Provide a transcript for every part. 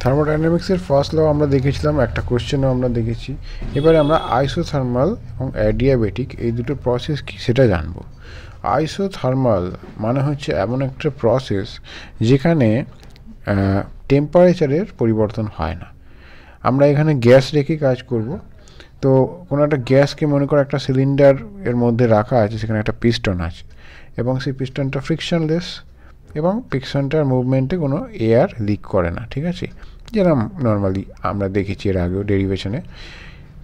থার্মোডাইনামিক্সের first ল আমরা দেখেছিলাম, একটা কোশ্চেনও আমরা দেখেছি। এবারে আমরা আইসোথার্মাল এবং অ্যাডিয়াবেটিক এই দুটো প্রসেস কি সেটা জানবো। আইসোথার্মাল মানে হচ্ছে এমন একটা প্রসেস যেখানে টেম্পারেচারের পরিবর্তন হয় না। আমরা এখানে গ্যাস রেখে কাজ করব। তো কোনো একটা গ্যাসকে মনে করো একটা সিলিন্ডার এর মধ্যে রাখা আছে, সেখানে একটা পিস্টন আছে এবং সেই পিস্টনটা ফ্রিকশনলেস এবং পিস্টনটার মুভমেন্টে কোনো এয়ার লিক করে না, ঠিক আছে, যেরকম নর্মালি আমরা দেখেছি এর আগেও ডেরিভেশনে।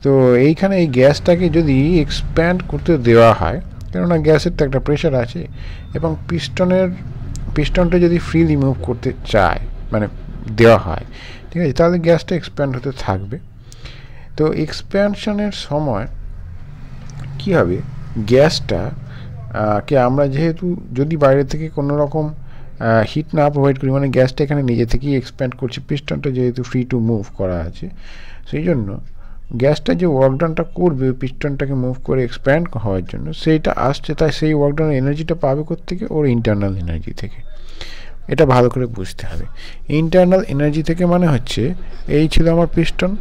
তো এইখানে এই গ্যাসটাকে যদি এক্সপ্যান্ড করতে দেওয়া হয়, কেননা গ্যাসের তো একটা প্রেশার আছে, এবং পিস্টনটা যদি ফ্রিলি মুভ করতে চায় মানে দেওয়া হয়, ঠিক আছে, তাহলে গ্যাসটা এক্সপ্যান্ড হতে থাকবে। তো এক্সপ্যানশনের সময় কী হবে, গ্যাসটা কে আমরা যেহেতু যদি বাইরে থেকে কোনো রকম হিট না প্রোভাইড করি, মানে গ্যাসটা এখানে নিজে থেকেই এক্সপ্যান্ড করছে, পিস্টনটা যেহেতু ফ্রি টু মুভ করা আছে, সেই জন্য গ্যাসটা যে ওয়ার্কডানটা করবে পিস্টনটাকে মুভ করে এক্সপ্যান্ড হওয়ার জন্য সেইটা আসছে, তাই সেই ওয়ার্কডানের এনার্জিটা পাবে কোত্থেকে, ওর ইন্টারনাল এনার্জি থেকে। এটা ভালো করে বুঝতে হবে। ইন্টারনাল এনার্জি থেকে মানে হচ্ছে এই ছিল আমার পিস্টন,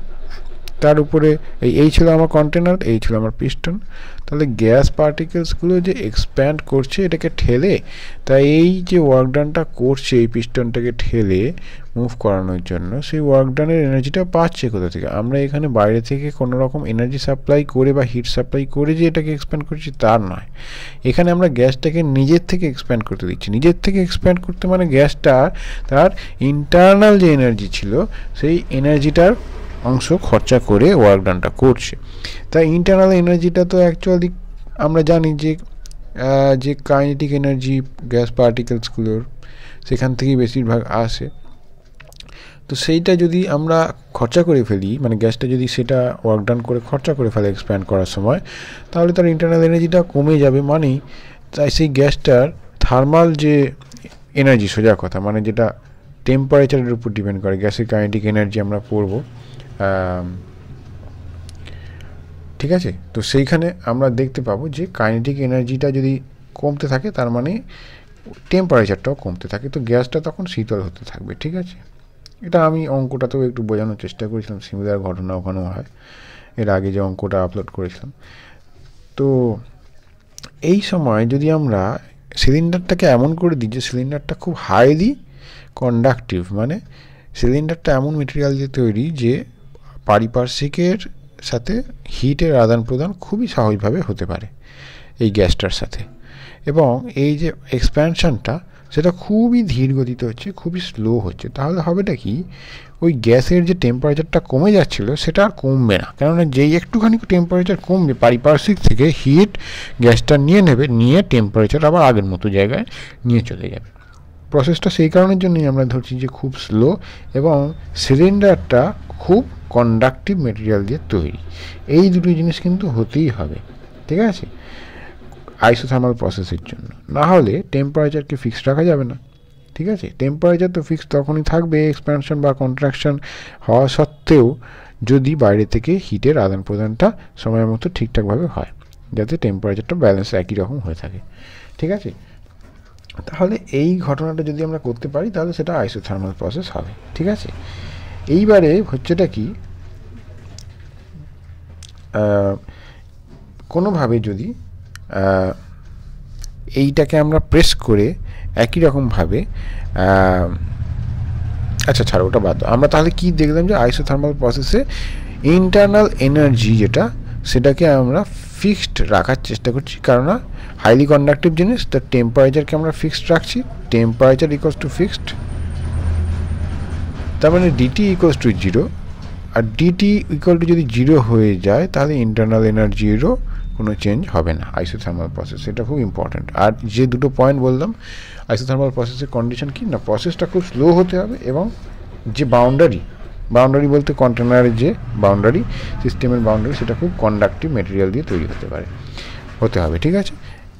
তার উপরে এই ছিল আমার কন্টেনার, এই ছিল আমার পিস্টন। তাহলে গ্যাস পার্টিকেলসগুলো যে এক্সপ্যান্ড করছে এটাকে ঠেলে, তাই এই যে ওয়ার্কডানটা করছে এই পিস্টনটাকে ঠেলে মুভ করানোর জন্য, সেই ওয়ার্কডানের এনার্জিটা পাচ্ছে কোথা থেকে? আমরা এখানে বাইরে থেকে কোনো রকম এনার্জি সাপ্লাই করে বা হিট সাপ্লাই করে যে এটাকে এক্সপ্যান্ড করছি তার নয়। এখানে আমরা গ্যাসটাকে নিজের থেকে এক্সপ্যান্ড করতে দিচ্ছি। নিজের থেকে এক্সপ্যান্ড করতে মানে গ্যাসটা তার ইন্টারনাল যে এনার্জি ছিল সেই এনার্জিটার অংশ খরচা করে ওয়ার্কডানটা করছে। তাই ইন্টারনাল এনার্জিটা তো অ্যাকচুয়ালি আমরা জানি যে কাইনেটিক এনার্জি গ্যাস পার্টিকেলসগুলোর সেখান থেকেই বেশিরভাগ আসে। তো সেইটা যদি আমরা খরচা করে ফেলি, মানে গ্যাসটা যদি সেটা ওয়ার্কডান করে খরচা করে ফেলে এক্সপ্যান্ড করার সময়, তাহলে তার ইন্টারনাল এনার্জিটা কমে যাবে। মানেই তাই সেই গ্যাসটার থার্মাল যে এনার্জি, সোজা কথা, মানে যেটা টেম্পারেচারের উপর ডিপেন্ড করে, গ্যাসের কাইনেটিক এনার্জি আমরা পড়বো, ঠিক আছে। তো সেইখানে আমরা দেখতে পাবো যে কাইনেটিক এনার্জিটা যদি কমতে থাকে তার মানে টেম্পারেচারটাও কমতে থাকে, তো গ্যাসটা তখন শীতল হতে থাকবে, ঠিক আছে। এটা আমি অঙ্কটাতেও একটু বোঝানোর চেষ্টা করেছিলাম, সিমিলার ঘটনা ওখানেও হয়, এর আগে যে অঙ্কটা আপলোড করেছিলাম। তো এই সময় যদি আমরা সিলিন্ডারটাকে এমন করে দিই যে সিলিন্ডারটা খুব হাইলি কন্ডাক্টিভ, মানে সিলিন্ডারটা এমন মেটেরিয়াল দিয়ে তৈরি যে পারিপার্শ্বিকের সাথে হিটের আদান প্রদান খুবই সহজভাবে হতে পারে এই গ্যাসটার সাথে, এবং এই যে এক্সপ্যানশনটা সেটা খুবই ধীর গতিতে হচ্ছে, খুবই স্লো হচ্ছে। তাহলে হবেটা কি, ওই গ্যাসের যে টেম্পারেচারটা কমে যাচ্ছিলো সেটা আর কমবে না, কেননা যেই একটুখানি টেম্পারেচার কমবে পারিপার্শ্বিক থেকে হিট গ্যাসটা নিয়ে নেবে, নিয়ে টেম্পারেচার আবার আগের মতো জায়গায় নিয়ে চলে যাবে। প্রসেসটা সেই কারণের জন্যই আমরা ধরছি যে খুব স্লো, এবং সিলিন্ডারটা খুব কন্ডাক্টিভ মেটেরিয়াল দিয়ে তৈরি। এই দুটো জিনিস কিন্তু হতেই হবে, ঠিক আছে, আইসোথার্মাল প্রসেসের জন্য। না হলে টেম্পারেচারকে ফিক্সড রাখা যাবে না, ঠিক আছে। টেম্পারেচার তো ফিক্সড তখনই থাকবে এক্সপ্যানশন বা কন্ট্রাকশন হওয়া সত্ত্বেও, যদি বাইরে থেকে হিটের আদান প্রদানটা সময় মতো ঠিকঠাকভাবে হয়, যাতে টেম্পারেচারটা ব্যালেন্স একই রকম হয়ে থাকে, ঠিক আছে। তাহলে এই ঘটনাটা যদি আমরা করতে পারি তাহলে সেটা আইসোথার্মাল প্রসেস হবে, ঠিক আছে। এইবারে হচ্ছেটা কি, কোনোভাবে যদি এইটাকে আমরা প্রেস করে একই রকমভাবে, আচ্ছা ছাড়ো ওটা বাদ, আমরা তাহলে কি দেখলাম যে আইসোথার্মাল প্রসেসে ইন্টারনাল এনার্জি যেটা সেটাকে আমরা ফিক্সড রাখার চেষ্টা করছি, কারণ হাইলি কন্ডাক্টিভ জিনিস, তার টেম্পারেচারকে আমরা ফিক্সড রাখছি, টেম্পারেচার ইকুয়ালস টু ফিক্সড, তার মানে ডিটি ইকুয়ালস টু 0, আর ডিটি ইকুয়াল টু যদি 0 হয়ে যায় তাহলে ইন্টারনাল এনার্জিরও কোনো চেঞ্জ হবে না আইসোথার্মাল প্রসেস। এটা খুব ইম্পর্ট্যান্ট। আর যে দুটো পয়েন্ট বললাম আইসোথার্মাল প্রসেসের কন্ডিশন কি না, প্রসেসটা খুব স্লো হতে হবে, এবং যে বাউন্ডারি বলতে কন্টেনারের যে বাউন্ডারি, সিস্টেমের বাউন্ডারি, সেটা খুব কন্ডাক্টিভ মেটেরিয়াল দিয়ে তৈরি হতে হবে, ঠিক আছে।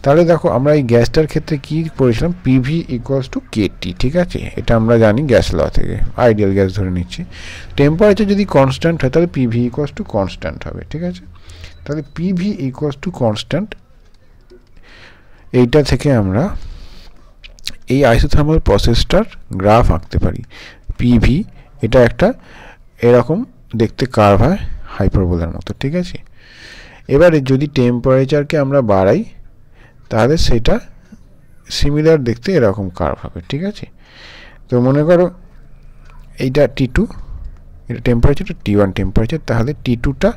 তাহলে দেখো আমরা এই গ্যাসটার ক্ষেত্রে কি পড়েছিলাম, পিভি ইকুয়ালস টু কেটি, ঠিক আছে, এটা আমরা জানি গ্যাস ল থেকে, আইডিয়াল গ্যাস ধরে নিচ্ছি। টেম্পারেচার যদি কনস্ট্যান্ট হয় তাহলে পিভি ইকুয়ালস টু কনস্ট্যান্ট হবে, ঠিক আছে। তাহলে পিভি ইকুয়ালস টু কনস্ট্যান্ট, এইটা থেকে আমরা এই আইসোথার্মাল প্রসেসটার গ্রাফ আঁকতে পারি। পিভি এটা একটা এরকম দেখতে কার্ভ হয় হাইপারবোলার মতো, ঠিক আছে। এবারে যদি টেম্পারেচারকে আমরা বাড়াই তাহলে সেটা সিমিলার দেখতে এরকম কার্ভ হবে, ঠিক আছে। তো মনে করো এইটা T2, এটা টেম্পারেচারটা T1 টেম্পারেচার, তাহলে T2টা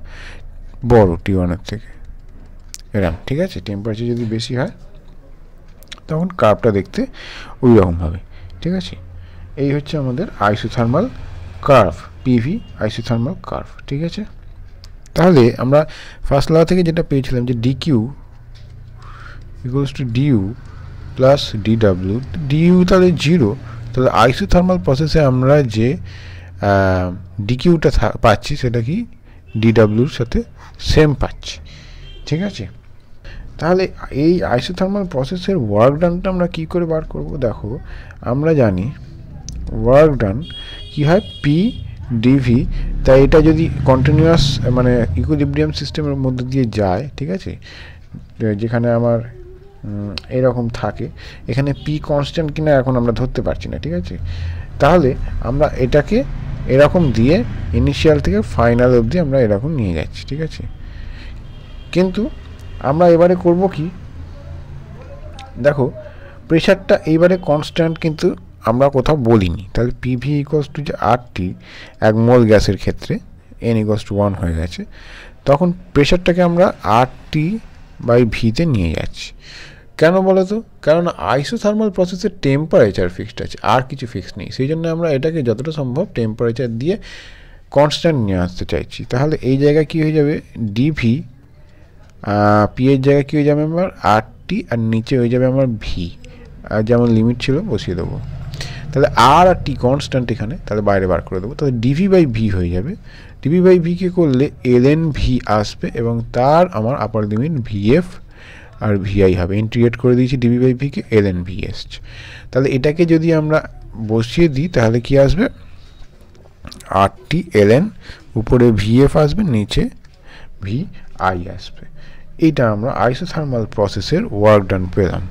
বড় T1 থেকে এরকম, ঠিক আছে। টেম্পারেচার যদি বেশি হয় তখন কার্ভটা দেখতে ওই রকম হবে, ঠিক আছে। এই হচ্ছে আমাদের isothermal curve, PV isothermal curve, ঠিক আছে। তাহলে আমরা ফার্স্ট ল থেকে যেটা পেয়েছিলাম যে dq equals to du plus dw, du তাহলে 0, তাহলে আইসোথার্মাল প্রসেসে আমরা যে ডিকিউটা পাচ্ছি সেটা কি dwর সাথে সেম পাচ্ছি, ঠিক আছে। তাহলে এই আইসোথার্মাল প্রসেসের ওয়ার্ক ডানটা আমরা কী করে বার করব? দেখো আমরা জানি ওয়ার্ক ডান কী হয় পি ডিভি, তাই এটা যদি কন্টিনিউয়াস মানে ইকুইলিব্রিয়াম সিস্টেমের মধ্যে দিয়ে যায়, ঠিক আছে, যেখানে আমার এরকম থাকে, এখানে পি কনস্ট্যান্ট কিনা এখন আমরা ধরতে পারছি না, ঠিক আছে। তাহলে আমরা এটাকে এরকম দিয়ে ইনিশিয়াল থেকে ফাইনাল অবধি আমরা এরকম নিয়ে যাচ্ছি, ঠিক আছে। কিন্তু আমরা এবারে করব কি, দেখো প্রেশারটা এইবারে কনস্ট্যান্ট কিন্তু আমরা কোথাও বলিনি, তাহলে পিভি ইকুয়ালস টু যে RT 1 মোল গ্যাসের ক্ষেত্রে n ইকুয়ালস টু 1 হয়ে গেছে, তখন প্রেশারটাকে আমরা RT/V নিয়ে যাচ্ছি। কেন বলো তো? কারণ আইসোথার্মাল প্রসেসের টেম্পারেচার ফিক্সড আছে, আর কিছু ফিক্সড নেই, সেই জন্য আমরা এটাকে যতটা সম্ভব টেম্পারেচার দিয়ে কনস্ট্যান্ট নিয়ে আসতে চাইছি। তাহলে এই জায়গায় কী হয়ে যাবে, ডিভি পি এর জায়গায় কী হয়ে যাবে আমার RT, আর নিচে হয়ে যাবে আমার ভি, আর যেমন লিমিট ছিল বসিয়ে দেবো। তাহলে আর টি কনস্ট্যান্ট এখানে, তাহলে বাইরে বার করে দেবো, তাহলে ডিভি/ভি হয়ে যাবে। ডিভি/ভিকে করলে ln/v আসবে এবং তার আমার আপার লিমিট VF আর VI হবে। ইন্টিগ্রেট করে দিয়েছি ডিভি/ভিকে, ln/v এসছে। তাহলে এটাকে যদি আমরা বসিয়ে দিই তাহলে কি আসবে, RT ln, উপরে VF আসবে, নিচে VI আসবে। এইটা আমরা আইসোথার্মাল প্রসেসের ওয়ার্ক ডান পেলাম।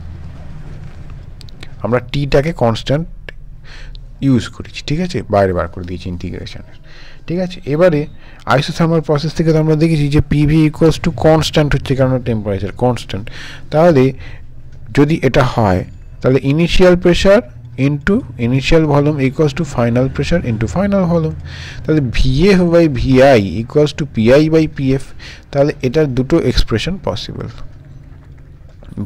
আমরা টিটাকে কনস্ট্যান্ট ইউজ করেছি, ঠিক আছে, বাইরে বার করে দিয়েছি ইন্টিগ্রেশনের, ঠিক আছে। এবারে আইসোথার্মাল প্রসেস থেকে তো আমরা দেখেছি যে পিভি ইকুয়ালস টু কনস্ট্যান্ট হচ্ছে, কারণ টেম্পারেচার কনস্ট্যান্ট। তাহলে যদি এটা হয় তাহলে initial pressure into initial volume equals to final pressure into final volume, তাহলে VF/VI ইকুয়ালস টু PI/PF। তাহলে এটার দুটো expression possible,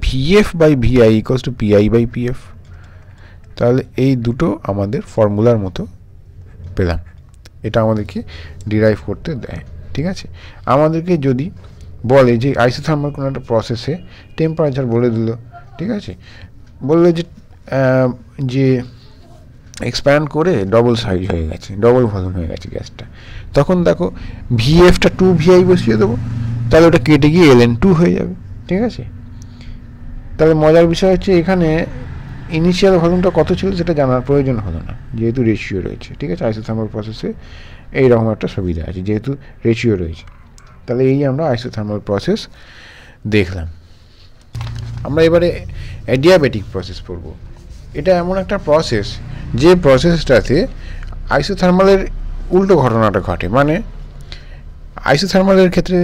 VF/VI equals to PI/PF। তাহলে এই দুটো আমাদের ফর্মুলার মতো পেলাম, এটা আমাদেরকে ডিরাইভ করতে দেয়, ঠিক আছে। আমাদেরকে যদি বলে যে আইসোথার্মাল কোনো একটা প্রসেসে টেম্পারেচার বলে দিল, ঠিক আছে, বললো যে এক্সপ্যান্ড করে ডবল সাইজ হয়ে গেছে, ডবল ভলিউম হয়ে গেছে গ্যাসটা, তখন দেখো VF-টা 2VI বসিয়ে দেবো, তাহলে ওটা কেটে গিয়ে ln2 হয়ে যাবে, ঠিক আছে। তাহলে মজার বিষয় হচ্ছে এখানে ইনিশিয়াল ভলিউমটা কত ছিল সেটা জানার প্রয়োজন হলো না, যেহেতু রেশিও রয়েছে, ঠিক আছে। আইসোথার্মাল প্রসেসে এইরকম একটা সুবিধা আছে, যেহেতু রেশিও রয়েছে। তাহলে এই আমরা আইসোথার্মাল প্রসেস দেখলাম। আমরা এবারে অ্যাডিয়াবেটিক প্রসেস পড়ব। এটা এমন একটা প্রসেস যে প্রসেসটাতে আইসোথার্মালের উল্টো ঘটনাটা ঘটে, মানে আইসোথার্মালের ক্ষেত্রে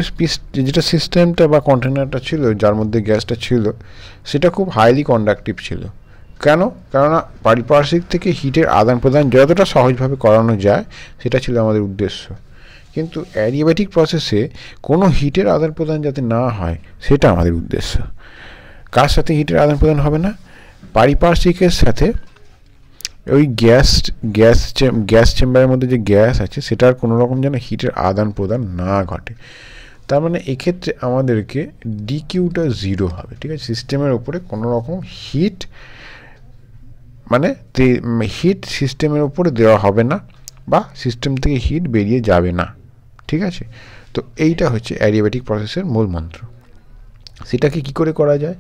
যেটা সিস্টেমটা বা কন্টেনারটা ছিল যার মধ্যে গ্যাসটা ছিল সেটা খুব হাইলি কন্ডাক্টিভ ছিল। কেন? কেননা পারিপার্শ্বিক থেকে হিটের আদান প্রদান যতটা সহজভাবে করানো যায় সেটা ছিল আমাদের উদ্দেশ্য। কিন্তু অ্যাডিয়াবেটিক প্রসেসে কোনো হিটের আদান প্রদান যাতে না হয় সেটা আমাদের উদ্দেশ্য। কার সাথে হিটের আদান প্রদান হবে না? পারিপার্শ্বিকের সাথে। ওই গ্যাস চেম্বারের মধ্যে যে গ্যাস আছে সেটার কোনো রকম যেন হিটের আদান প্রদান না ঘটে। তার মানে এক্ষেত্রে আমাদেরকে ডিকিউটা 0 হবে, ঠিক আছে। সিস্টেমের উপরে কোনো রকম হিট মানে হিট সিস্টেমের উপরে দেওয়া হবে না বা সিস্টেম থেকে হিট বেরিয়ে যাবে না, ঠিক আছে। তো এইটা হচ্ছে অ্যাডিয়াবেটিক প্রসেসের মূল মন্ত্র। সেটাকে কি করে করা যায়?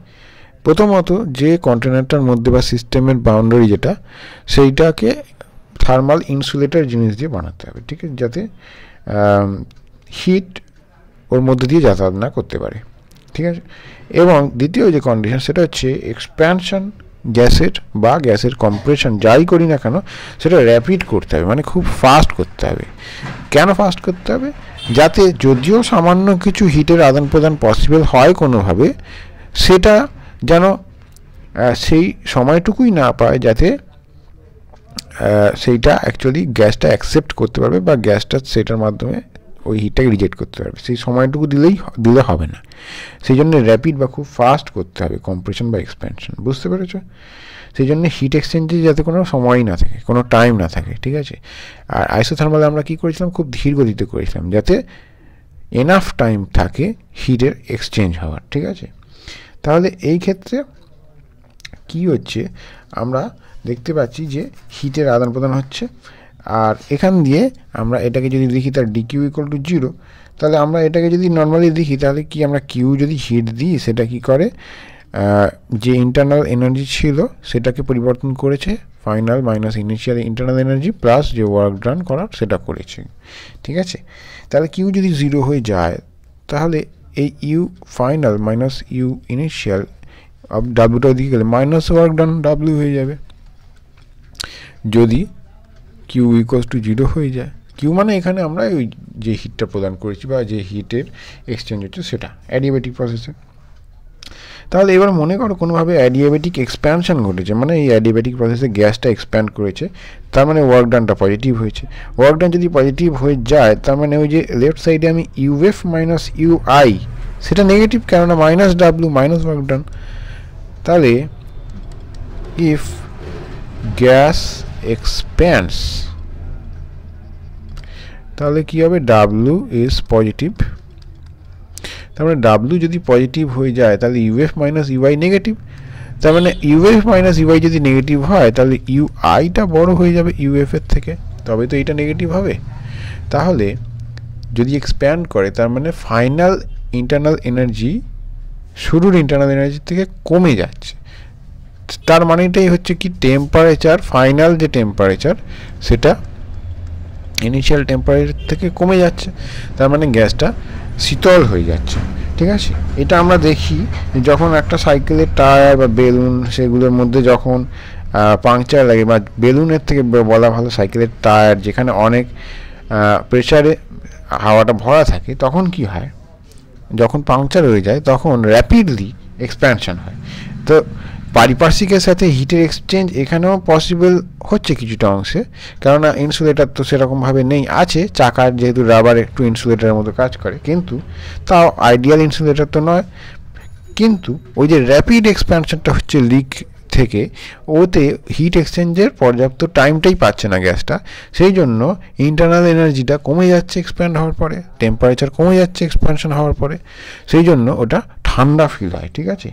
প্রথমত যে কন্টেনারটার মধ্যে বা সিস্টেমের বাউন্ডারি যেটা, সেইটাকে থার্মাল ইনসুলেটর জিনিস দিয়ে বানাতে হবে, ঠিক আছে, যাতে হিট ওর মধ্যে দিয়ে যাতায়াত না করতে পারে, ঠিক আছে। এবং দ্বিতীয় যে কন্ডিশন সেটা হচ্ছে এক্সপ্যানশন গ্যাসের বা গ্যাসের কম্প্রেশন যাই করি না কেন সেটা র্যাপিড করতে হবে, মানে খুব ফাস্ট করতে হবে। কেন ফাস্ট করতে হবে? যাতে যদিও সামান্য কিছু হিটের আদান প্রদান পসিবল হয় কোনোভাবে, সেটা যেন সেই সময়টুকুই না পায় যাতে সেইটা অ্যাকচুয়ালি গ্যাসটা অ্যাকসেপ্ট করতে পারবে বা গ্যাসটা সেটার মাধ্যমে ওই হিটটাকে রিজেক্ট করতে পারবে, সেই সময়টুকু দিলে হবে না। সেই জন্য র্যাপিড বা খুব ফাস্ট করতে হবে কম্প্রেশন বা এক্সপ্যানশন, বুঝতে পেরেছো? সেই জন্য হিট এক্সচেঞ্জে যাতে কোনো সময় না থাকে, কোনো টাইম না থাকে, ঠিক আছে? আর আইসোথার্মালে আমরা কী করেছিলাম, খুব ধীর গতিতে করেছিলাম যাতে এনাফ টাইম থাকে হিটের এক্সচেঞ্জ হওয়ার, ঠিক আছে? তাহলে এই ক্ষেত্রে কি হচ্ছে, আমরা দেখতে পাচ্ছি যে হিটের আদান প্রদান হচ্ছে, আর এখান দিয়ে আমরা এটাকে যদি দেখি তার ডিকিউ ইকুয়াল টু 0, তাহলে আমরা এটাকে যদি নর্মালি দেখি তাহলে কি আমরা কিউ যদি হিট দিই সেটা কি করে, যে ইন্টারনাল এনার্জি ছিল সেটাকে পরিবর্তন করেছে, final minus initial internal energy plus যে ওয়ার্ক ডান করার সেটা করেছে, ঠিক আছে? তাহলে কিউ যদি 0 হয়ে যায় তাহলে এই u final minus u initial ডাব্লিউটা দিকে গেলে মাইনাস ওয়ার্ক ডান ডাব্লিউ হয়ে যাবে। যদি কিউ ইকুয়ালস টু 0 হয়ে যায়, কিউ মানে এখানে আমরা ওই যে হিটটা প্রদান করেছি বা যে হিটের এক্সচেঞ্জ হচ্ছে সেটা অ্যাডিয়াবেটিক প্রসেসে। তাহলে এবার মনে করো কোনোভাবে অ্যাডিয়াবেটিক এক্সপ্যানশন ঘটেছে, মানে এই অ্যাডিয়াবেটিক প্রসেসে গ্যাসটা এক্সপ্যান্ড করেছে, তার মানে ওয়ার্ক ডানটা পজিটিভ হয়েছে। ওয়ার্ক ডান যদি পজিটিভ হয়ে যায় তার মানে ওই যে লেফট সাইডে আমি ইউএফ মাইনাস ইউআই সেটা নেগেটিভ, কেননা minus W minus work done. তাহলে ইফ গ্যাস এক্সপ্যান্ডস তাহলে কী হবে, ডাব্লিউ ইজ পজিটিভ। তার মানে ডাব্লিউ যদি পজিটিভ হয়ে যায় তাহলে ইউএফ মাইনাস ইউআই নেগেটিভ। তার মানে ইউএফ মাইনাস ইউআই যদি নেগেটিভ হয় তাহলে ইউআইটা বড় হয়ে যাবে ইউএফের থেকে, তবে তো এইটা নেগেটিভ হবে। তাহলে যদি এক্সপ্যান্ড করে তার মানে ফাইনাল ইন্টারনাল এনার্জি শুরুর ইন্টারনাল এনার্জি থেকে কমে যাচ্ছে। তার মানেটাই হচ্ছে কি, টেম্পারেচার ফাইনাল যে টেম্পারেচার সেটা ইনিশিয়াল টেম্পারেচার থেকে কমে যাচ্ছে, তার মানে গ্যাসটা শীতল হয়ে যাচ্ছে, ঠিক আছে? এটা আমরা দেখি যখন একটা সাইকেলের টায়ার বা বেলুন সেগুলোর মধ্যে যখন পাংচার লাগে, বা বেলুনের থেকে বলা ভালো সাইকেলের টায়ার, যেখানে অনেক প্রেসারে হাওয়াটা ভরা থাকে, তখন কি হয়, যখন পাংচার হয়ে যায় তখন র্যাপিডলি এক্সপ্যানশন হয়। তো পারিপার্শ্বিকের সাথে হিটের এক্সচেঞ্জ এখানেও পসিবল হচ্ছে কিছুটা অংশে, কেননা ইনসুলেটার তো সেরকমভাবে নেই, আছে চাকার যেহেতু রাবার একটু ইনসুলেটারের মতো কাজ করে, কিন্তু তাও আইডিয়াল ইনসুলেটার তো নয়। কিন্তু ওই যে র্যাপিড এক্সপ্যানশনটা হচ্ছে লিক থেকে, ওতে হিট এক্সচেঞ্জের পর্যাপ্ত টাইমটাই পাচ্ছে না গ্যাসটা, সেই জন্য ইন্টারনাল এনার্জিটা কমে যাচ্ছে এক্সপ্যান্ড হওয়ার পরে, টেম্পারেচার কমে যাচ্ছে এক্সপ্যানশন হওয়ার পরে, সেই জন্য ওটা ঠান্ডা ফিল হয়, ঠিক আছে?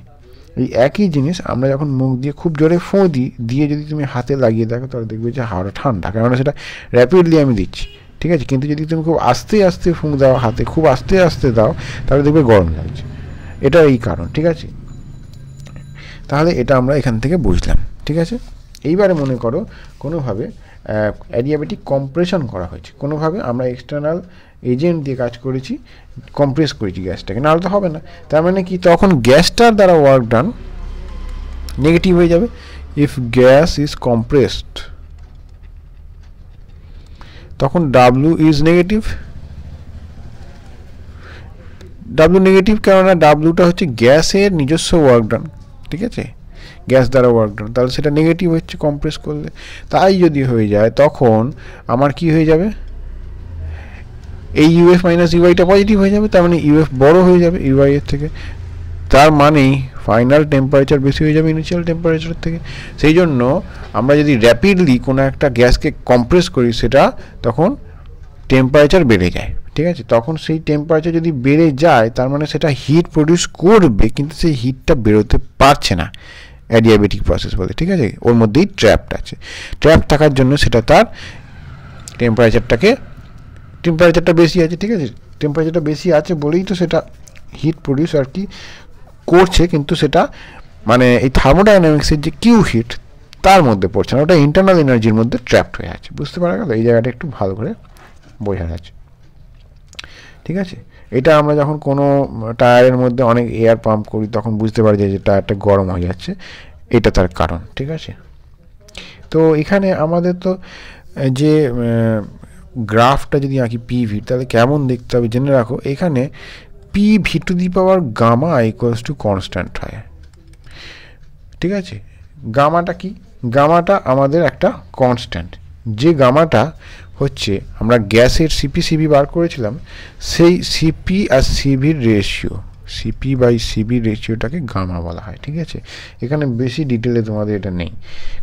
এই একই জিনিস আমরা যখন মুখ দিয়ে খুব জোরে ফোঁ দিয়ে যদি তুমি হাতে লাগিয়ে দেখো তাহলে দেখবে যে হাওয়াটা ঠান্ডা, কেননা সেটা র্যাপিডলি আমি দিচ্ছি, ঠিক আছে? কিন্তু যদি তুমি খুব আস্তে আস্তে ফুঁক দাও, হাতে খুব আস্তে আস্তে দাও, তাহলে দেখবে গরম লাগছে। এটা এই কারণ, ঠিক আছে? তাহলে এটা আমরা এখান থেকে বুঝলাম, ঠিক আছে? এইবারে মনে করো কোনোভাবে অ্যাডিয়াবেটিক কম্প্রেশন করা হয়েছে, কোনোভাবে আমরা এক্সটার্নাল এজেন্ট দিয়ে কাজ করেছি, কম্প্রেস করেছি গ্যাসটাকে, নাহলে তো হবে না। তার মানে কি, তখন গ্যাসটার দ্বারা ওয়ার্ক ডান নেগেটিভ হয়ে যাবে। ইফ গ্যাস ইজ কম্প্রেসড তখন W is negative, W negative, কেননা ডাব্লিউটা হচ্ছে গ্যাসের নিজস্ব ওয়ার্ক ডান, ঠিক আছে? গ্যাস দ্বারা ওয়ার্ক ডান, তাহলে সেটা নেগেটিভ হচ্ছে কম্প্রেস করলে। তাই যদি হয়ে যায় তখন আমার কি হয়ে যাবে, এই ইউএফ মাইনাস ইউআইটা পজিটিভ হয়ে যাবে, তার মানে ইউএফ বড় হয়ে যাবে ইউআই এর থেকে, তার মানেই ফাইনাল টেম্পারেচার বেশি হয়ে যাবে ইনিশিয়াল টেম্পারেচার থেকে। সেই জন্য আমরা যদি র্যাপিডলি কোনো একটা গ্যাসকে কম্প্রেস করি সেটা তখন টেম্পারেচার বেড়ে যায়, ঠিক আছে? তখন সেই টেম্পারেচার যদি বেড়ে যায় তার মানে সেটা হিট প্রডিউস করবে, কিন্তু সেই হিটটা বেরোতে পারছে না, অ্যাডিয়াবেটিক প্রসেস বলে, ঠিক আছে? ওর মধ্যেই ট্র্যাপড আছে, ট্র্যাপ থাকার জন্য সেটা তার টেম্পারেচারটা বেশি আছে, ঠিক আছে? টেম্পারেচারটা বেশি আছে বলেই তো সেটা হিট প্রডিউস আর কি করছে, কিন্তু সেটা মানে এই থার্মোডাইনামিক্সের যে কিউ হিট তার মধ্যে পড়ছে না, ওটা ইন্টারনাল এনার্জির মধ্যে ট্র্যাপড হয়ে আছে। বুঝতে পারা গেল? এই জায়গাটা একটু ভালো করে বোঝা যাচ্ছে, ঠিক আছে? এটা আমরা যখন কোনো টায়ারের মধ্যে অনেক এয়ার পাম্প করি তখন বুঝতে পারি যে টায়ারটা গরম হয়ে যাচ্ছে, এটা তার কারণ, ঠিক আছে। তো এখানে আমাদের তো যে গ্রাফটা যদি আঁকি পিভি, তাহলে কেমন দেখতে হবে জেনে রাখো। এখানে PV to the power gamma equals to constant হয়, ঠিক আছে। গামাটা কি? গামাটা আমাদের একটা কনস্ট্যান্ট, যে গামাটা হচ্ছে আমরা গ্যাসের সিপি সিবি বার করেছিলাম, সেই সিপি আর সিভির রেশিও, সিপি বাই সিবির রেশিওটাকে গামা বলা হয়, ঠিক আছে। এখানে বেশি ডিটেলে তোমাদের এটা নেই,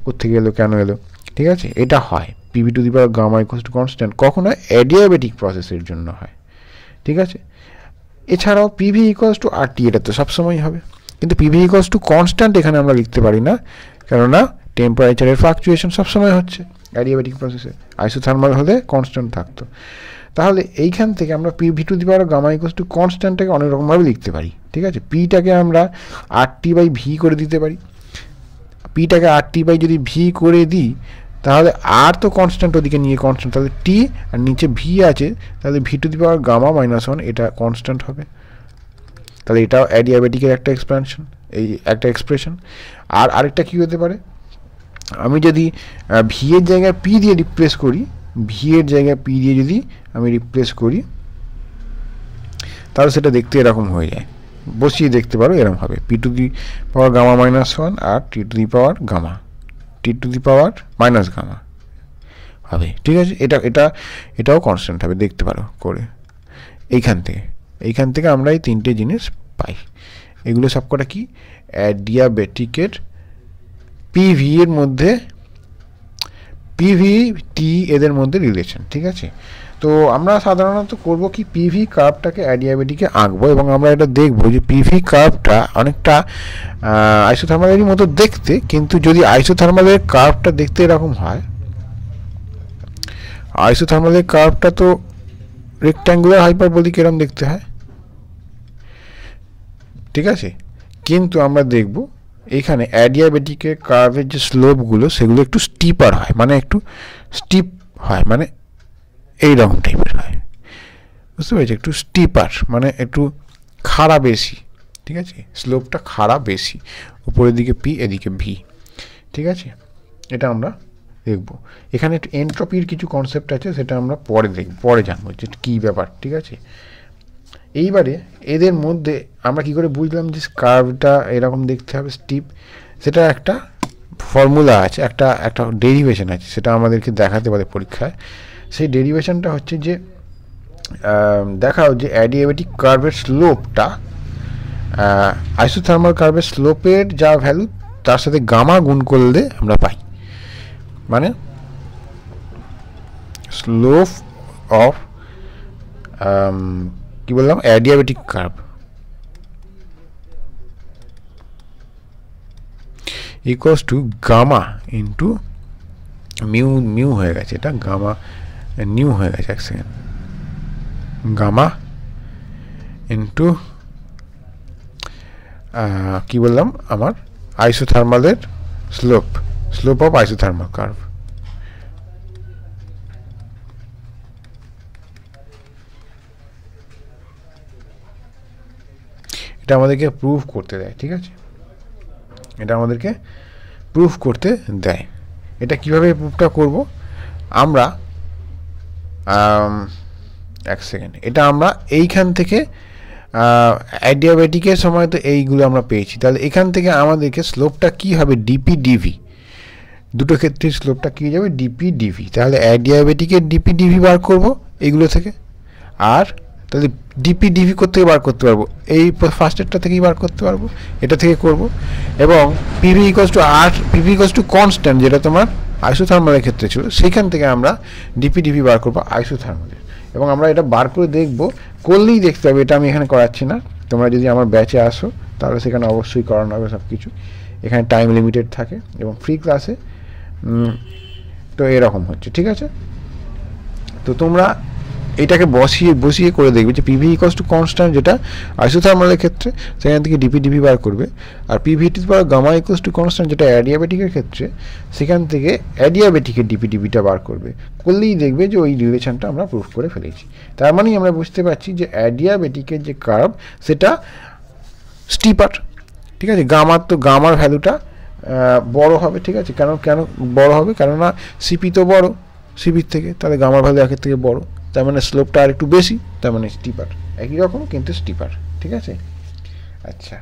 কোথেকে এলো কেন এলো, ঠিক আছে। এটা হয় PV to the power gamma equals to constant, কখনো অ্যাডিয়াবেটিক প্রসেসের জন্য হয়, ঠিক আছে। এছাড়াও পিভি ইকুয়ালস টু আরটি, এটা তো সবসময় হবে, কিন্তু পিভি ইকুয়ালস টু কনস্ট্যান্ট এখানে আমরা লিখতে পারি না, কেননা টেম্পারেচারের ফ্লাকচুয়েশন সবসময় হচ্ছে অ্যাডিয়াবেটিক প্রসেসে। আইসোথার্মাল হলে কনস্ট্যান্ট থাকতো। তাহলে এইখান থেকে আমরা PV to the power gamma equals to কনস্ট্যান্টটাকে অনেক রকমভাবে লিখতে পারি, ঠিক আছে। পিটাকে আমরা আরটি বাই ভি করে দিতে পারি। পিটাকে আরটি বাই যদি ভি করে দিই, তাহলে আর তো কনস্ট্যান্ট ওদিকে নিয়ে কনস্ট্যান্ট, তাহলে টি আর নিচে ভি আছে, তাহলে V to the power gamma minus 1 এটা কনস্ট্যান্ট হবে। তাহলে এটাও অ্যাডিয়াবেটিকের একটা এক্সপ্যানশন, এই একটা এক্সপ্রেশন। আর আরেকটা কী হতে পারে, আমি যদি ভি এর জায়গায় পি দিয়ে রিপ্লেস করি, ভি এর জায়গায় পি দিয়ে যদি আমি রিপ্লেস করি, তাহলে সেটা দেখতে এরকম হয়ে যায়। বসিয়ে দেখতে পারো, এরকম হবে P to the power gamma minus 1 আর T to the power gamma, T to the power minus gamma হবে, ঠিক আছে। এটাও কনস্ট্যান্ট হবে, দেখতে পারো করে। এইখান থেকে আমরা এই তিনটে জিনিস পাই। এগুলো সবকটা কি অ্যাডিয়াবেটিকের পিভি এর মধ্যে, পিভি টি এদের মধ্যে রিলেশন, ঠিক আছে। তো আমরা সাধারণত করব কি, পিভি কার্ভটাকে অ্যাডিয়াবেটিকে আঁকবো এবং আমরা এটা দেখব যে পিভি কার্ভটা অনেকটা আইসোথার্মালেরই মতো দেখতে, কিন্তু যদি আইসোথার্মালের কার্ভটা দেখতে এরকম হয়, আইসোথার্মালের কার্ভটা তো রেক্ট্যাঙ্গুলার হাইপারবোলিক এরকম দেখতে হয়, ঠিক আছে। কিন্তু আমরা দেখব এখানে অ্যাডিয়াবেটিকের কার্ভের যে স্লোপগুলো সেগুলো একটু স্টিপার হয়, মানে একটু স্টিপ হয়, মানে এইরকম টাইপের হয়, বুঝতে পেরেছি। একটু স্টিপার মানে একটু খাড়া বেশি, ঠিক আছে। স্লোপটা খাড়া বেশি, উপরের দিকে পি, এদিকে ভি, ঠিক আছে। এটা আমরা দেখব। এখানে একটু এন্ট্রপির কিছু কনসেপ্ট আছে, সেটা আমরা পরে জানবো যে কী ব্যাপার, ঠিক আছে। এইবারে এদের মধ্যে আমরা কি করে বুঝলাম যে কার্ভটা এরকম দেখতে হবে স্টিপ, সেটা একটা ফর্মুলা আছে, একটা ডেরিভেশন আছে, সেটা আমাদেরকে দেখাতে পারে পরীক্ষায়। সেই ডেরিভেশনটা হচ্ছে যে দেখাও যে অ্যাডিয়াবেটিক কার্ভের স্লোপটা আইসোথার্মাল কার্ভের স্লোপের যা ভ্যালু তার সাথে গামা গুণ করলে আমরা পাই, মানে স্লোপ অফ কি বললাম adiabatic curve equals to gamma into mu হয়ে গেছে, এটা গামা নিউ হয়ে গেছে, এক সেকেন্ড, গামা ইন্টু কি বললাম আমার আইসোথার্মালের স্লোপ অফ আইসোথার্মাল কার্ভ। এটা আমাদেরকে প্রুফ করতে দেয়, ঠিক আছে। এটা আমাদেরকে প্রুফ করতে দেয়। এটা কিভাবে প্রুফটা করব আমরা, এক সেকেন্ড, এটা আমরা এইখান থেকে অ্যাডিয়াবেটিকের সময় তো এইগুলো আমরা পেয়েছি, তাহলে এখান থেকে আমাদেরকে স্লোপটা কি হবে ডিপি ডিভি, দুটো ক্ষেত্রে স্লোপটা কী যাবে ডিপি ডিভি। তাহলে অ্যাডিয়াবেটিকের ডিপি ডিভি বার করব এইগুলো থেকে, আর তাহলে ডিপি ডিভি থেকে বার করতে পারবো, এই ফার্স্টেরটা থেকেই বার করতে পারবো, এটা থেকে করব। এবং PV equals to R, PV equals to constant যেটা তোমার আইসোথার্মালের ক্ষেত্রে ছিল, সেইখান থেকে আমরা ডিপি ডিভি বার করবো আইসোথার্মালের। এবং আমরা এটা বার করে দেখব, করলেই দেখতে হবে, এটা আমি এখানে করাচ্ছি না, তোমরা যদি আমার ব্যাচে আসো তাহলে সেখানে অবশ্যই করানো হবে সব কিছু। এখানে টাইম লিমিটেড থাকে এবং ফ্রি ক্লাসে তো এরকম হচ্ছে, ঠিক আছে। তো তোমরা এটাকে বসিয়ে করে দেখবে যে পিভি ইকুয়ালস টু কনস্ট্যান্ট যেটা আইসোথার্মালের ক্ষেত্রে, সেখান থেকে ডিপি ডিভি বার করবে, আর PV to power gamma equals to constant যেটা অ্যাডিয়াবেটিকের ক্ষেত্রে, সেখান থেকে অ্যাডিয়াবেটিকের ডিপি ডিভিটা বার করবে। করলেই দেখবে যে ওই রিলেশনটা আমরা প্রুফ করে ফেলেছি। তার মানেই আমরা বুঝতে পারছি যে অ্যাডিয়াবেটিকের যে কার্ভ সেটা স্টিপার, ঠিক আছে। গামার ভ্যালুটা বড় হবে, ঠিক আছে। কেন বড় হবে? কেননা সিপি তো বড় সিপির থেকে, তাহলে গামার ভ্যালু একের থেকে বড়, তার মানে স্লোপটা আর একটু বেশি, তার মানে স্টিপার, একই রকম কিন্তু স্টিপার, ঠিক আছে। আচ্ছা,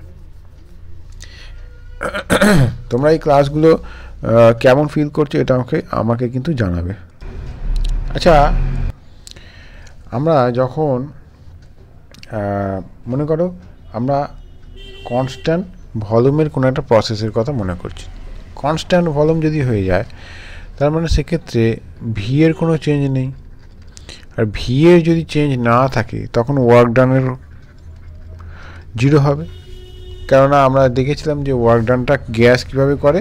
তোমরা এই ক্লাসগুলো কেমন ফিল করছো এটা আমাকে কিন্তু জানাবে। আচ্ছা, আমরা যখন মনে করো আমরা কনস্ট্যান্ট ভলিউমের কোনো একটা প্রসেসের কথা মনে করছি, কনস্ট্যান্ট ভলিউম যদি হয়ে যায় তার মানে সেক্ষেত্রে ভি এর কোনো চেঞ্জ নেই, আর ভি এর যদি চেঞ্জ না থাকে তখন ওয়ার্ক ডানের 0 হবে, কেননা আমরা দেখেছিলাম যে ওয়ার্ক ডানটা গ্যাস কীভাবে করে,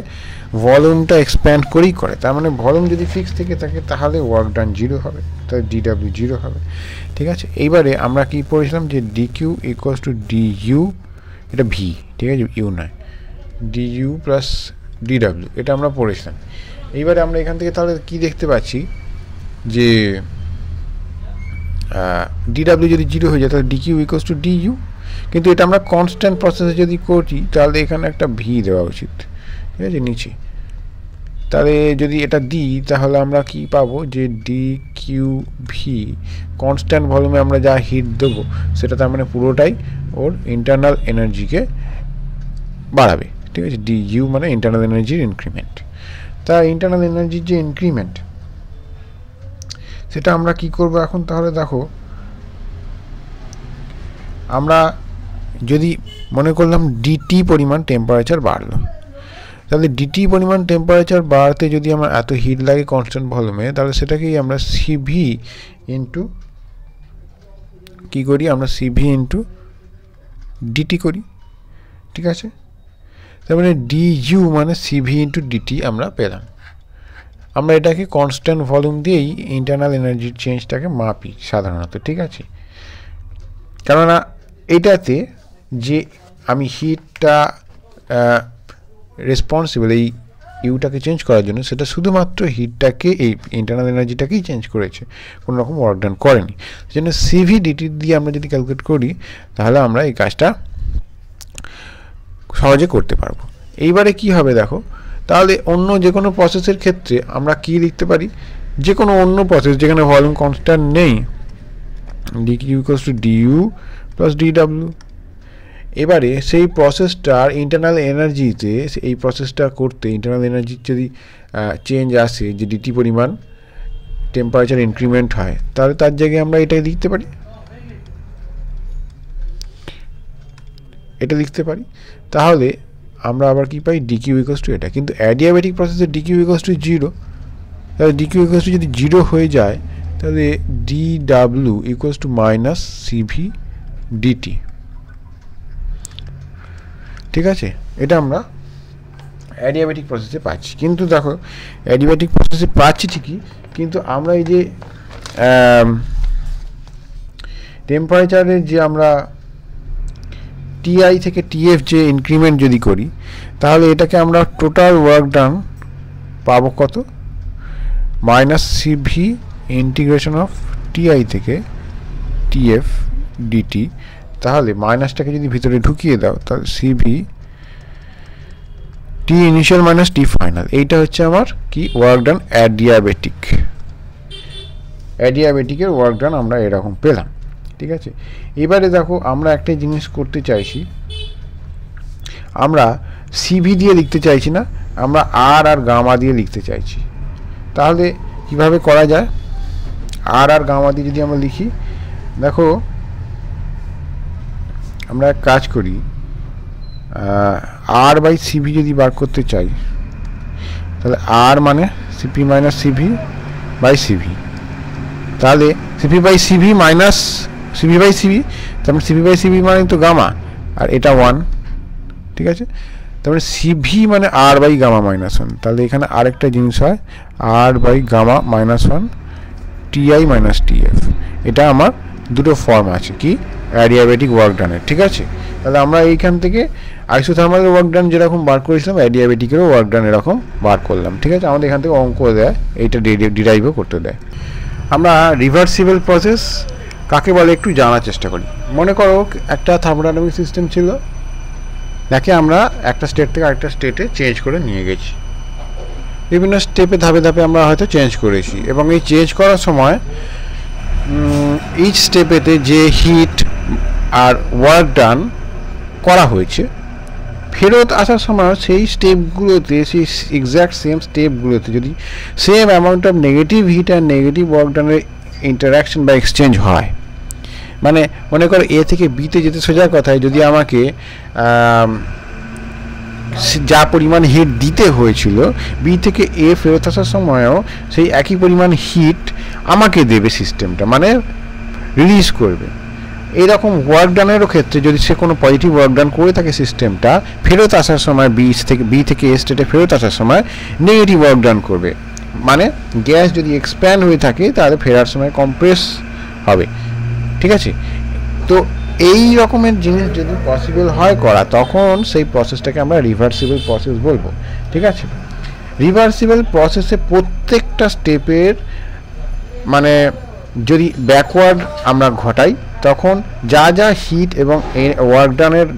ভলিউমটা এক্সপ্যান্ড করেই করে, তার মানে ভলিউম যদি ফিক্স থেকে থাকে তাহলে ওয়ার্ক ডান 0 হবে, তাহলে ডিডাব্লিউ 0 হবে, ঠিক আছে। এইবারে আমরা কি পড়েছিলাম যে ডিকিউ ইকুয়ালস টু ডিইউ, এটা ভি, ঠিক আছে, ইউ নয়, ডিইউ প্লাস ডিডাব্লিউ, এটা আমরা পড়েছিলাম। এইবারে আমরা এখান থেকে তাহলে কি দেখতে পাচ্ছি যে ডিডাব্লিউ যদি 0 হয়ে যায় তাহলে ডিকিউ ইকুয়ালস টু ডিইউ, কিন্তু এটা আমরা কনস্ট্যান্ট প্রসেসে যদি করি তাহলে এখানে একটা ভি দেওয়া উচিত, ঠিক আছে, নিচে। তাহলে যদি এটা দিই তাহলে আমরা কি পাবো যে ডি কিউ ভি, কনস্ট্যান্ট ভলিউমে আমরা যা হিট দেবো সেটা তার মানে পুরোটাই ওর ইন্টারনাল এনার্জিকে বাড়াবে, ঠিক আছে। ডি ইউ মানে ইন্টারনাল এনার্জির ইনক্রিমেন্ট, তা ইন্টারনাল এনার্জির যে ইনক্রিমেন্ট সেটা আমরা কি করব এখন, তাহলে দেখো আমরা যদি মনে করলাম ডিটি পরিমাণ টেম্পারেচার বাড়লো, তাহলে ডিটি পরিমাণ টেম্পারেচার বাড়তে যদি আমার এত হিট লাগে কনস্ট্যান্ট ভলিউমে, তাহলে সেটাকেই আমরা সিভি ইন্টু কী করি, আমরা সিভি ইন্টু ডিটি করি, ঠিক আছে। তার মানে ডিইউ মানে সিভি ইন্টু ডিটি আমরা পেলাম। আমরা এটাকে কনস্ট্যান্ট ভলিউম দিয়েই ইন্টারনাল এনার্জির চেঞ্জটাকে মাপি সাধারণত, ঠিক আছে। কেননা এটাতে যে আমি হিটটা রেসপন্সিবল এই ইউটাকে চেঞ্জ করার জন্য, সেটা শুধুমাত্র হিটটাকে, এই ইন্টারনাল এনার্জিটাকেই চেঞ্জ করেছে, কোনো রকম ওয়ার্ক ডান করেনি। সেই জন্য সিভি ডিটি দিয়ে আমরা যদি ক্যালকুলেট করি তাহলে আমরা এই কাজটা সহজে করতে পারবো। এইবারে কি হবে দেখো, তাহলে অন্য যে কোনো প্রসেসের ক্ষেত্রে আমরা কি লিখতে পারি, যে কোনো অন্য প্রসেস যেখানে ভলিউম কনস্ট্যান্ট নেই, DQ equals to DU plus DW. এবারে সেই প্রসেসটার ইন্টারনাল এনার্জিতে, এই প্রসেসটা করতে ইন্টারনাল এনার্জির যদি চেঞ্জ আসে, যে ডিটি পরিমাণ টেম্পারেচার ইনক্রিমেন্ট হয়, তাহলে তার জায়গায় আমরা এটাই লিখতে পারি, এটা লিখতে পারি। তাহলে আমরা আবার কি পাই, ডিকিউ ইকুয়ালস টু এটা, কিন্তু অ্যাডিয়াবেটিক প্রসেসে ডিকিউ ইকুয়ালস টু 0, তাহলে ডিকিউ ইকুয়ালস টু যদি 0 হয়ে যায় তাহলে DW equals to minus CV DT, ঠিক আছে। এটা আমরা অ্যাডিয়াবেটিক প্রসেসে পাচ্ছি, কিন্তু দেখো অ্যাডিয়াবেটিক প্রসেসে পাচ্ছি ঠিকই, কিন্তু আমরা এই যে টেম্পারেচারের যে আমরা টিআই থেকে টিএফ যে ইনক্রিমেন্ট যদি করি, তাহলে এটাকে আমরা টোটাল ওয়ার্ক ডান পাবো কত, minus CV integration of TI থেকে টিএফ ডিটি। তাহলে মাইনাসটাকে যদি ভিতরে ঢুকিয়ে দাও তাহলে CV T initial minus T final, এইটা হচ্ছে আমার কি ওয়ার্ক ডান অ্যাডিয়াবেটিকের ওয়ার্ক ডান আমরা এরকম পেলাম, ঠিক আছে। এবারে দেখো আমরা একটা জিনিস করতে চাইছি, আমরা সিভি দিয়ে লিখতে চাইছি না, আমরা আর গামা দিয়ে লিখতে চাইছি। তাহলে কিভাবে করা যায়, আর গামা দিয়ে যদি আমরা লিখি, দেখো আমরা এক কাজ করি, আর বাই সিভি যদি বার করতে চাই তাহলে আর মানে CP minus CV by CV, তাহলে CP by CV minus CV by CV, তারপরে সিভি বাই সিভি মানে তো গামা, আর এটা 1, ঠিক আছে। তারপরে সিভি মানে আর বাই গামা মাইনাস 1, তাহলে এখানে আরেকটা জিনিস হয় আর by gamma minus 1 TI minus TF. এটা আমার দুটো ফর্ম আছে কি অ্যাডিয়াবেটিক ওয়ার্ক ডানের, ঠিক আছে। তাহলে আমরা এইখান থেকে আইসোথার্মাল ওয়ার্ক ডান যেরকম বার করেছিলাম অ্যাডিয়াবেটিকেরও ওয়ার্ক ডান এরকম বার করলাম, ঠিক আছে। আমাদের এখান থেকে অঙ্ক দেয়, এইটা ডিরাইভও করতে দেয়। আমরা রিভার্সিবল প্রসেস কাকে বলে একটু জানার চেষ্টা করি। মনে করো একটা থার্মোডাইনামিক সিস্টেম ছিল, যাকে আমরা একটা স্টেট থেকে আরেকটা স্টেটে চেঞ্জ করে নিয়ে গেছি। বিভিন্ন স্টেপে ধাপে ধাপে আমরা হয়তো চেঞ্জ করেছি, এবং এই চেঞ্জ করার সময় ইচ স্টেপেতে যে হিট আর ওয়ার্ক ডান করা হয়েছে ফেরত আসার সময় সেই স্টেপগুলোতে, সেই এক্স্যাক্ট সেম স্টেপগুলোতে যদি same amount of negative heat আর নেগেটিভ ওয়ার্ক ডানের ইন্টারাকশন বা এক্সচেঞ্জ হয়, মানে মনে করো এ থেকে বিতে যেতে সোজা কথায় যদি আমাকে যা পরিমাণ হিট দিতে হয়েছিল বি থেকে এ ফেরত আসার সময়ও সেই একই পরিমাণ হিট আমাকে দেবে সিস্টেমটা, মানে রিলিজ করবে। এইরকম ওয়ার্ক ডানেরও ক্ষেত্রে যদি সে কোনো পজিটিভ ওয়ার্ক ডান করে থাকে সিস্টেমটা, ফেরত আসার সময় বি থেকে এ স্টেটে ফেরত আসার সময় নেগেটিভ ওয়ার্ক ডান করবে, মানে গ্যাস যদি এক্সপ্যান্ড হয়ে থাকে তাহলে ফেরার সময় কম্প্রেস হবে, ঠিক আছে। তো এই রকমের জিনিস যদি পসিবল হয় করা, তখন সেই প্রসেসটাকে আমরা রিভার্সিবল প্রসেস বলবো, ঠিক আছে। রিভার্সিবল প্রসেসে প্রত্যেকটা স্টেপের মানে যদি ব্যাকওয়ার্ড আমরা ঘটাই, তখন যা যা হিট এবং ওয়ার্ক ডানের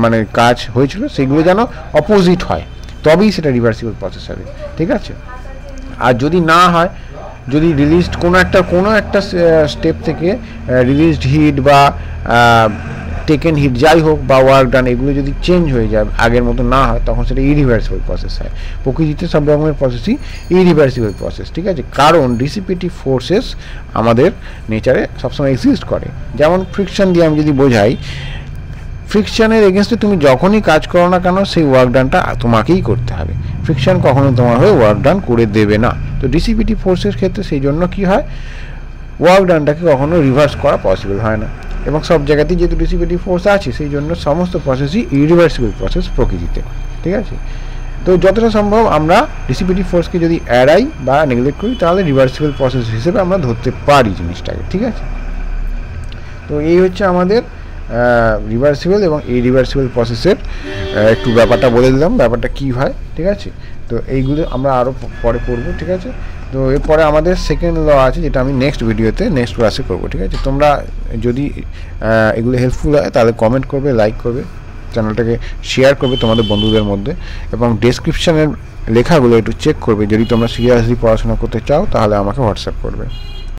মানে কাজ হয়েছিল সেগুলো যেন অপোজিট হয়, তবেই সেটা রিভার্সিবল প্রসেস হবে, ঠিক আছে। আর যদি না হয়, যদি রিলিজড কোনো একটা স্টেপ থেকে রিলিজড হিট বা টেকেন হিট যাই হোক বা ওয়ার্ক ডান এগুলো যদি চেঞ্জ হয়ে যায়, আগের মতো না হয়, তখন সেটা ইরিভার্সিবল প্রসেস হয়। প্রকৃতিতে সব রকমের প্রসেসই ইরিভার্সিবল প্রসেস, ঠিক আছে, কারণ ডিসিপিটিভ ফোর্সেস আমাদের নেচারে সবসময় এক্সিস্ট করে। যেমন ফ্রিকশন দিয়ে আমি যদি বোঝাই, ফ্রিকশনের এগেনস্টে তুমি যখনই কাজ করো না কেন সেই ওয়ার্ক ডানটা তোমাকেই করতে হবে, ফ্রিকশন কখনো তোমার হয়ে ওয়ার্ক ডান করে দেবে না। তো ডিসিপিটিভ ফোর্সের ক্ষেত্রে সেই জন্য কী হয়, ওয়ার্ক ডানটাকে কখনো রিভার্স করা পসিবল হয় না, এবং সব জায়গাতেই যেহেতু ডিসিপিটিভ ফোর্স আছে সেই জন্য সমস্ত প্রসেসই ইরিভার্সিবল প্রসেস প্রকৃতিতে, ঠিক আছে। তো যতটা সম্ভব আমরা ডিসিপিটিভ ফোর্সকে যদি এড়াই বা নেগলেক্ট করি তাহলে রিভার্সিবল প্রসেস হিসেবে আমরা ধরতে পারি জিনিসটাকে, ঠিক আছে। তো এই হচ্ছে আমাদের রিভার্সিবল এবং ইরিভার্সিবল প্রসেসের একটু ব্যাপারটা বলে দিলাম, ব্যাপারটা কী হয়, ঠিক আছে। তো এইগুলো আমরা আরও পরে করবো, ঠিক আছে। তো এরপরে আমাদের সেকেন্ড ল আছে, যেটা আমি নেক্সট ভিডিওতে নেক্সট ক্লাসে করবো, ঠিক আছে। তোমরা যদি এগুলো হেল্পফুল হয় তাহলে কমেন্ট করবে, লাইক করবে, চ্যানেলটাকে শেয়ার করবে তোমাদের বন্ধুদের মধ্যে, এবং ডেসক্রিপশানের লেখাগুলো একটু চেক করবে। যদি তোমরা সিরিয়াসলি পড়াশোনা করতে চাও তাহলে আমাকে হোয়াটসঅ্যাপ করবে।